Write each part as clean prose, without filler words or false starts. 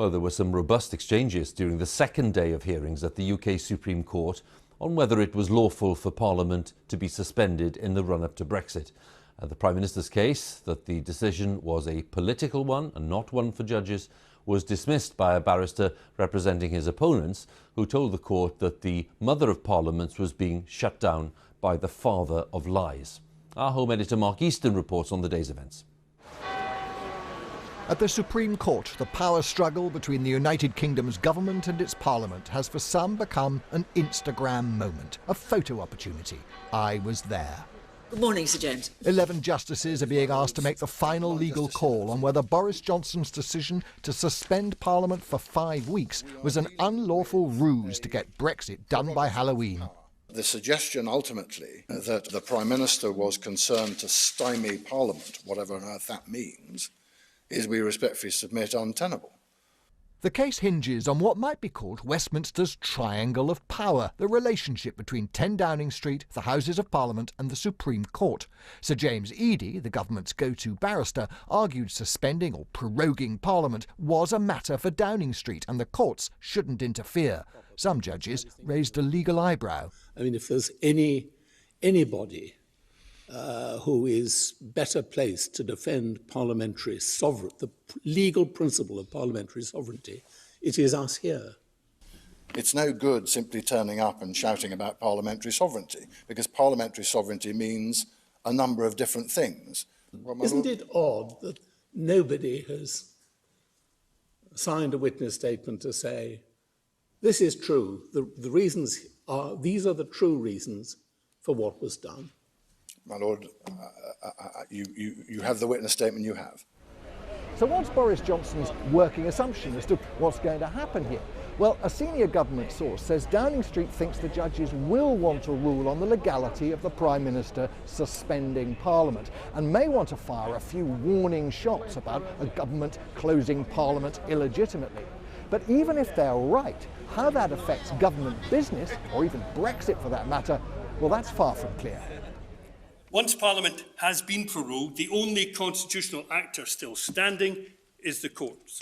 Well, there were some robust exchanges during the second day of hearings at the UK Supreme Court on whether it was lawful for Parliament to be suspended in the run-up to Brexit. The Prime Minister's case that the decision was a political one and not one for judges was dismissed by a barrister representing his opponents, who told the court that the Mother of Parliaments was being shut down by the father of lies. Our Home Editor Mark Easton reports on the day's events. At the Supreme Court, the power struggle between the United Kingdom's government and its parliament has for some become an Instagram moment, a photo opportunity. I was there. Good morning, Sir James. 11 justices are being asked to make the final legal call on whether Boris Johnson's decision to suspend Parliament for 5 weeks was an unlawful ruse to get Brexit done by Halloween. The suggestion ultimately that the Prime Minister was concerned to stymie Parliament, whatever on earth that means, is, we respectfully submit, untenable. The case hinges on what might be called Westminster's triangle of power, the relationship between 10 Downing Street, the Houses of Parliament and the Supreme Court. Sir James Eadie, the government's go-to barrister, argued suspending or proroguing Parliament was a matter for Downing Street and the courts shouldn't interfere. Some judges raised a legal eyebrow. I mean, if there's anybody who is better placed to defend parliamentary sovereignty, the legal principle of parliamentary sovereignty, it is us here. It's no good simply turning up and shouting about parliamentary sovereignty, because parliamentary sovereignty means a number of different things. Isn't it odd that nobody has signed a witness statement to say, this is true, the reasons are, these are the true reasons for what was done? My Lord, you have the witness statement you have. So what's Boris Johnson's working assumption as to what's going to happen here? Well, a senior government source says Downing Street thinks the judges will want to rule on the legality of the Prime Minister suspending Parliament and may want to fire a few warning shots about a government closing Parliament illegitimately. But even if they're right, how that affects government business, or even Brexit for that matter, well, that's far from clear. Once Parliament has been prorogued, the only constitutional actor still standing is the courts.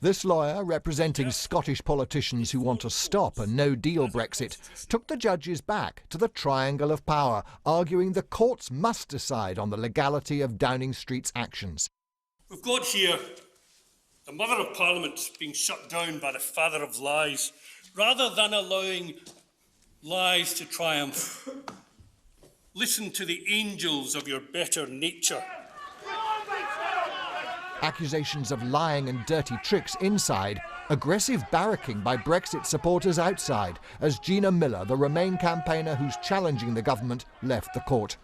This lawyer, representing Scottish politicians who want to stop a no-deal Brexit, took the judges back to the triangle of power, arguing the courts must decide on the legality of Downing Street's actions. We've got here the Mother of Parliament being shut down by the father of lies, rather than allowing lies to triumph. Listen to the angels of your better nature. Accusations of lying and dirty tricks inside, aggressive barracking by Brexit supporters outside, as Gina Miller, the Remain campaigner who's challenging the government, left the court.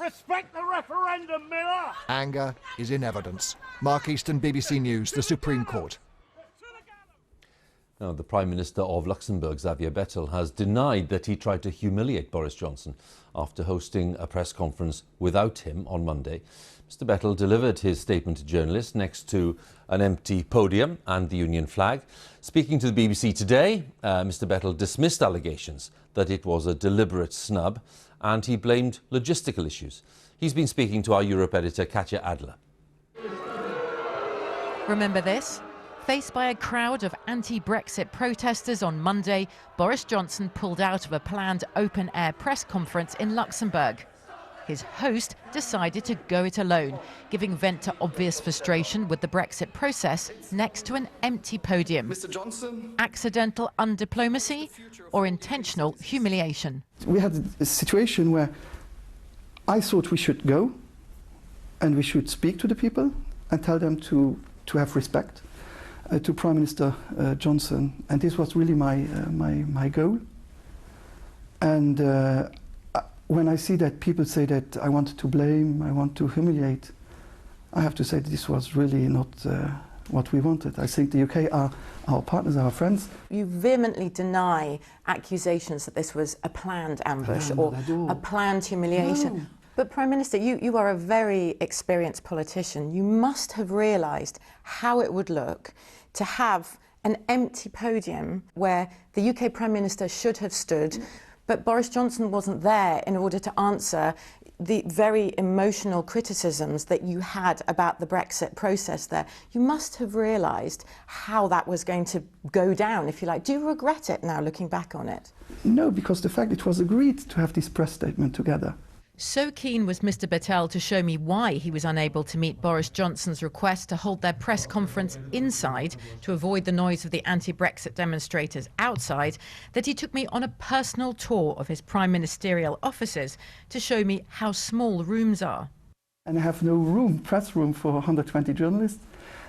Respect the referendum, Miller! Anger is in evidence. Mark Easton, BBC News, the Supreme Court. Now, the Prime Minister of Luxembourg, Xavier Bettel, has denied that he tried to humiliate Boris Johnson after hosting a press conference without him on Monday. Mr Bettel delivered his statement to journalists next to an empty podium and the Union flag. Speaking to the BBC today, Mr Bettel dismissed allegations that it was a deliberate snub, and he blamed logistical issues. He's been speaking to our Europe editor, Katja Adler. Remember this? Faced by a crowd of anti-Brexit protesters on Monday, Boris Johnson pulled out of a planned open-air press conference in Luxembourg. His host decided to go it alone, giving vent to obvious frustration with the Brexit process next to an empty podium. Mr. Johnson? Accidental undiplomacy or intentional humiliation? We had a situation where I thought we should go and we should speak to the people and tell them to have respect to Prime Minister Johnson, and this was really my goal. And when I see that people say that I want to blame, I want to humiliate, I have to say that this was really not what we wanted. I think the UK are our partners, our friends. You vehemently deny accusations that this was a planned ambush or a planned humiliation. No. But Prime Minister, you are a very experienced politician. You must have realised how it would look to have an empty podium where the UK Prime Minister should have stood, but Boris Johnson wasn't there in order to answer the very emotional criticisms that you had about the Brexit process there, you must have realised how that was going to go down, if you like. Do you regret it now, looking back on it? No, because the fact it was agreed to have this press statement together. So keen was Mr Bettel to show me why he was unable to meet Boris Johnson's request to hold their press conference inside to avoid the noise of the anti-Brexit demonstrators outside, that he took me on a personal tour of his prime ministerial offices to show me how small the rooms are. And I have no room, press room for 120 journalists.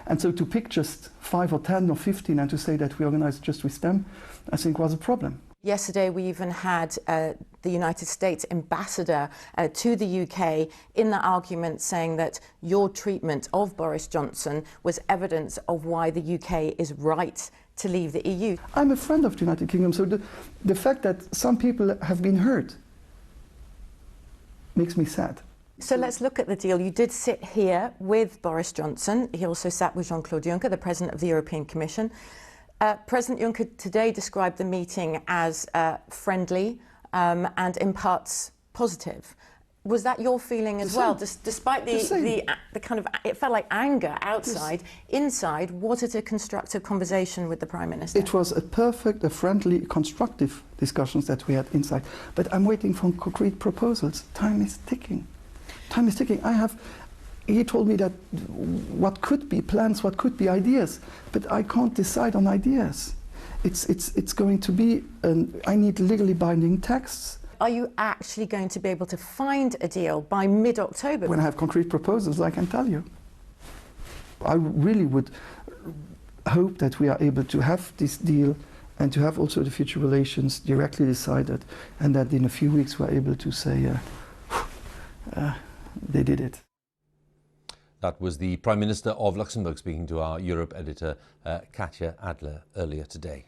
And so to pick just 5 or 10 or 15 and to say that we organised just with them, I think was a problem. Yesterday we even had the United States ambassador to the UK in the argument saying that your treatment of Boris Johnson was evidence of why the UK is right to leave the EU. I'm a friend of the United Kingdom, so the fact that some people have been hurt makes me sad. So let's look at the deal. You did sit here with Boris Johnson. He also sat with Jean-Claude Juncker, the President of the European Commission. President Juncker today described the meeting as friendly and in parts positive. Was that your feeling as well? Despite the kind of, it felt like anger outside, inside, was it a constructive conversation with the Prime Minister? It was a perfect, a friendly, constructive discussions that we had inside. But I'm waiting for concrete proposals. Time is ticking. Time is ticking. He told me that what could be plans, what could be ideas, but I can't decide on ideas. It's going to be, I need legally binding texts. Are you actually going to be able to find a deal by mid-October? When I have concrete proposals, I can tell you. I really would hope that we are able to have this deal and to have also the future relations directly decided, and that in a few weeks we're able to say, they did it. That was the Prime Minister of Luxembourg speaking to our Europe editor, Katja Adler, earlier today.